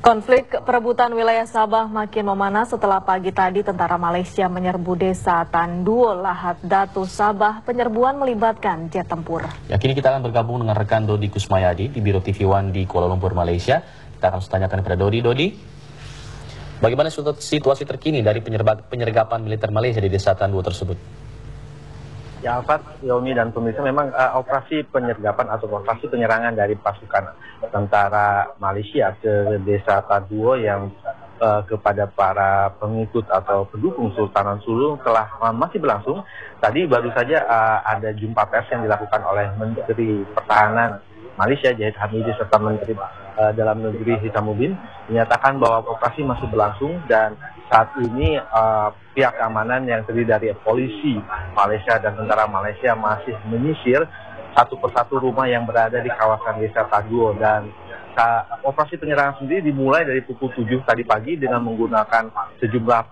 Konflik perebutan wilayah Sabah makin memanas setelah pagi tadi tentara Malaysia menyerbu desa Tanduo, Lahad Datu, Sabah. Penyerbuan melibatkan jet tempur. Ya, kini kita akan bergabung dengan rekan Dodi Kusmayadi di Biro TV One di Kuala Lumpur, Malaysia. Kita akan tanyakan kepada Dodi. Dodi, bagaimana situasi terkini dari penyergapan militer Malaysia di desa Tanduo tersebut? Ya, Alfat, Yomi, dan pemirsa, memang operasi penyergapan atau operasi penyerangan dari pasukan tentara Malaysia ke desa Tanduo yang kepada para pengikut atau pendukung Sultanan Sulu telah masih berlangsung. Tadi baru saja ada jumpa pers yang dilakukan oleh Menteri Pertahanan Malaysia Zahid Hamidi serta Menteri Dalam Negeri Hisamuddin menyatakan bahwa operasi masih berlangsung dan saat ini pihak keamanan yang terdiri dari polisi Malaysia dan tentara Malaysia masih menyisir satu persatu rumah yang berada di kawasan desa Tanduo, dan operasi penyerangan sendiri dimulai dari pukul 7 tadi pagi dengan menggunakan sejumlah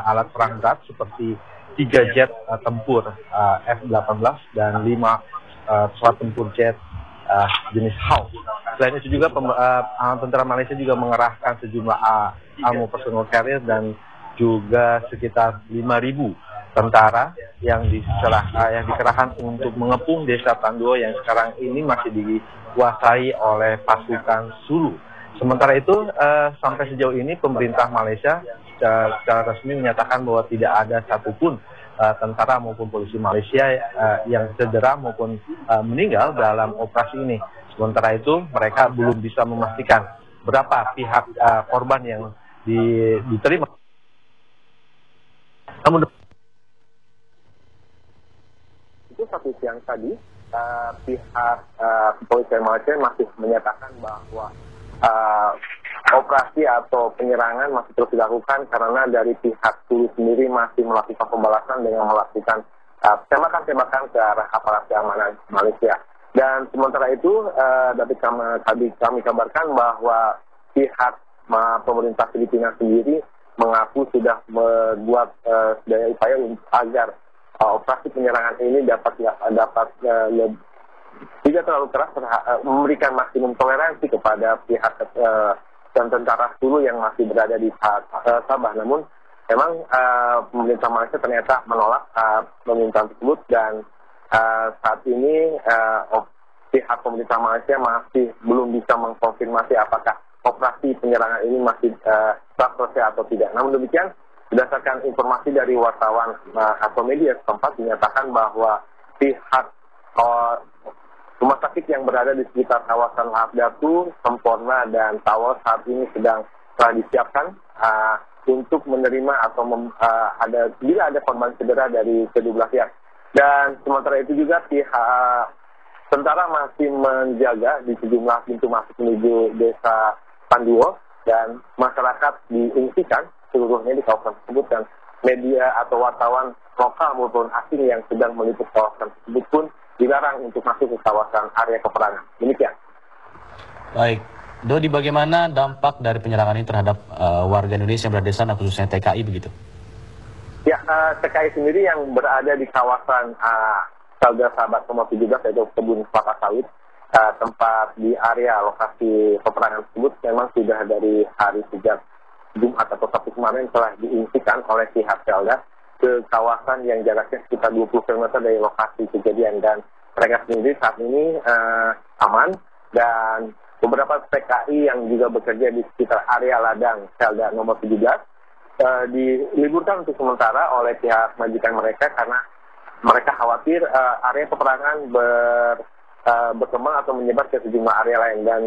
alat perang berat seperti 3 jet tempur F-18 dan 5 pesawat tempur jet jenis Hawk. Selain itu juga tentara Malaysia juga mengerahkan sejumlah armor personal carrier dan juga sekitar 5.000 tentara yang dikerahkan untuk mengepung desa Tanduo yang sekarang ini masih dikuasai oleh pasukan Sulu. Sementara itu sampai sejauh ini pemerintah Malaysia secara resmi menyatakan bahwa tidak ada satupun tentara maupun polisi Malaysia yang cedera maupun meninggal dalam operasi ini. Sementara itu mereka belum bisa memastikan berapa pihak korban yang diterima. Namun itu satu siang tadi pihak kepolisian Malaysia masih menyatakan bahwa operasi atau penyerangan masih terus dilakukan karena dari pihak Sulu sendiri masih melakukan pembalasan dengan melakukan tembakan-tembakan ke arah aparat keamanan Malaysia. Dan sementara itu dapat kami kabarkan bahwa pihak pemerintah Filipina sendiri mengaku sudah membuat daya upaya agar operasi penyerangan ini dapat tidak terlalu keras, memberikan maksimum toleransi kepada pihak dan tentara Sulu yang masih berada di Sabah. Namun memang pemerintah Malaysia ternyata menolak permintaan tersebut, dan saat ini pihak pemerintah Malaysia masih belum bisa mengkonfirmasi apakah operasi penyerangan ini masih selesai atau tidak. Namun demikian, berdasarkan informasi dari wartawan atau media setempat dinyatakan bahwa pihak rumah sakit yang berada di sekitar kawasan Lahad Datu, Semporna, dan Tawau saat ini telah disiapkan untuk menerima atau bila ada korban cedera dari kedua belah pihak. Dan sementara itu juga pihak tentara masih menjaga di sejumlah pintu masuk menuju desa Tanduo, dan masyarakat diungsikan seluruhnya di kawasan tersebut, dan media atau wartawan lokal maupun asing yang sedang meliput kawasan tersebut pun dilarang untuk masuk ke kawasan area peperangan. Demikian. Baik, Dodi, bagaimana dampak dari penyerangan ini terhadap warga Indonesia yang berada di sana, khususnya TKI begitu? Ya, TKI sendiri yang berada di kawasan Selda Sabah nomor 17, yaitu kebun kelapa sawit, tempat di area lokasi peperangan tersebut memang sudah dari hari sejak Jumat atau Sabtu kemarin telah diungsikan oleh pihak Selda ke kawasan yang jaraknya sekitar 20 km dari lokasi kejadian, dan mereka sendiri saat ini aman, dan beberapa TKI yang juga bekerja di sekitar area ladang Selda nomor 17 diliburkan untuk sementara oleh pihak majikan mereka karena mereka khawatir area peperangan berkembang atau menyebar ke sejumlah area lain. Dan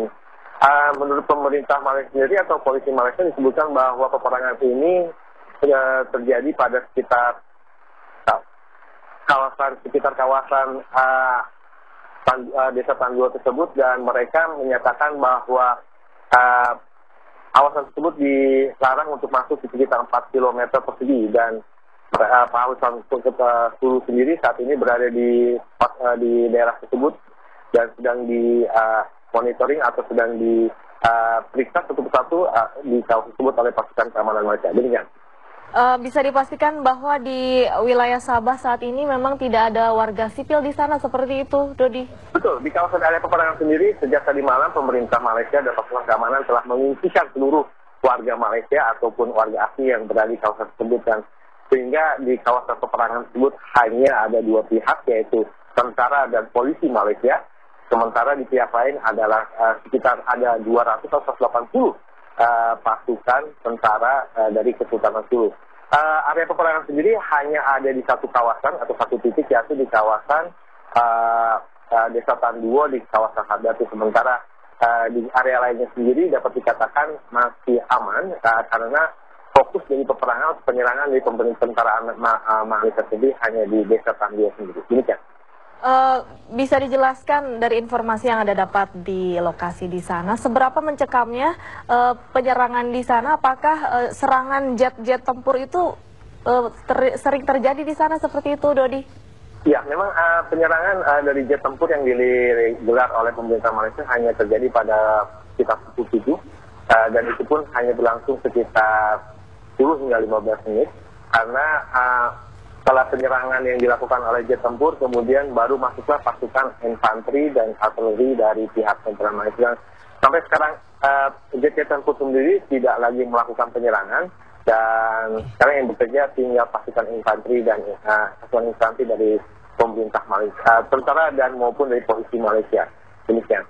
menurut pemerintah Malaysia sendiri atau polisi Malaysia disebutkan bahwa peperangan ini terjadi pada sekitar kawasan desa Tanduo tersebut, dan mereka menyatakan bahwa kawasan tersebut dilarang untuk masuk di sekitar 4 km persegi, dan pasukan Sulu sendiri saat ini berada di daerah tersebut dan sedang di monitoring atau sedang diperiksa satu persatu di kawasan tersebut oleh pasukan keamanan Malaysia. Demikian. Bisa dipastikan bahwa di wilayah Sabah saat ini memang tidak ada warga sipil di sana seperti itu, Dodi? Betul, di kawasan area peperangan sendiri sejak tadi malam pemerintah Malaysia dan pasukan keamanan telah mengunci seluruh warga Malaysia ataupun warga asing yang berada di kawasan tersebut, dan sehingga di kawasan peperangan tersebut hanya ada dua pihak, yaitu tentara dan polisi Malaysia. Sementara di pihak lain adalah sekitar ada 200 atau 180 pasukan tentara dari Kesultanan Sulu. Area peperangan sendiri hanya ada di satu kawasan atau satu titik, yaitu di kawasan Desa Tanduo di kawasan Hadatu. Sementara di area lainnya sendiri dapat dikatakan masih aman karena fokus dari peperangan penyerangan dari tentara Malaysia sendiri hanya di Desa Tanduo sendiri. Demikian. Bisa dijelaskan dari informasi yang Anda dapat di lokasi di sana, seberapa mencekamnya penyerangan di sana? Apakah serangan jet-jet tempur itu sering terjadi di sana seperti itu, Dodi? Ya, memang penyerangan dari jet tempur yang digelar oleh pemerintah Malaysia hanya terjadi pada sekitar pukul 7, dan itu pun hanya berlangsung sekitar 10 hingga 15 menit, karena setelah penyerangan yang dilakukan oleh jet tempur, kemudian baru masuklah pasukan infanteri dan artileri dari pihak tentara Malaysia. Sampai sekarang jet-jet tempur sendiri tidak lagi melakukan penyerangan, dan sekarang yang bekerja tinggal pasukan infanteri dan pasukan infanteri dari pemerintah Malaysia, tentara dan maupun dari polisi Malaysia. Demikian.